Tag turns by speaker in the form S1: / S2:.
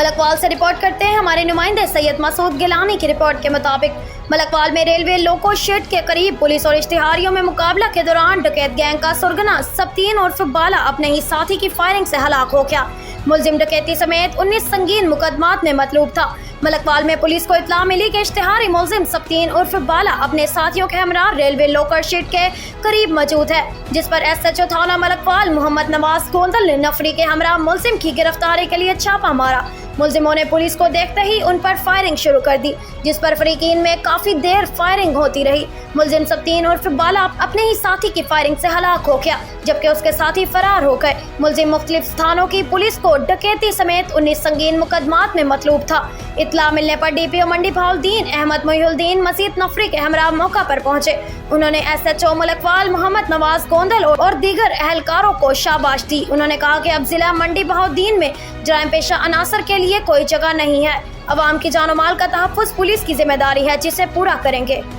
S1: मलकवाल से रिपोर्ट करते हैं हमारे नुमाइंदे सैयद मसूद गिलानी की रिपोर्ट के मुताबिक मलकवाल में रेलवे लोको शेड के करीब पुलिस और इश्तिहारियों में मुकाबला के दौरान डकैत गैंग का सुरगना सबतीन उर्फ बाला अपने ही साथी की फायरिंग से हलाक हो गया। मुलजिम डकैती समेत 19 संगीन मुकदमात में मतलूब था। मलकवाल में पुलिस को इत्तला मिली कि इश्तिहारी मुलजिम सबतीन उर्फ बाला अपने साथियों के हमरा रेलवे लोकर शेड के करीब मौजूद है, जिस पर SHO थाना मलकवाल मोहम्मद नवाज गोंदल ने नफरी के हमरा मुलजिम की गिरफ्तारी के लिए छापा मारा। मुलजिमों ने पुलिस को देखते ही उन पर फायरिंग शुरू कर दी, जिस पर फरीकीन में काफी देर फायरिंग होती रही। मुलजिम सबतीन उर्फ बाला अपने ही साथी की फायरिंग से हलाक हो गया, जबकि उसके साथी फरार हो गए। मुलजिम मुख्तलिफ स्थानों की पुलिस को डकैती समेत 19 संगीन मुकदमात में मतलूब था। इत्तला मिलने पर DPO मंडी बहाउद्दीन अहमद मोहिउद्दीन मजीद नफरी के हमरा मौका पर पहुंचे। उन्होंने SHO मलकवाल मोहम्मद नवाज गोंदल और दीगर अहलकारों को शाबाश दी। उन्होंने कहा कि अब जिला मंडी बहाउद्दीन में जराइम पेशा अनासर के लिए कोई जगह नहीं है। अवाम की जान और माल का तहफ़्फ़ुज़ पुलिस की जिम्मेदारी है, जिसे पूरा करेंगे।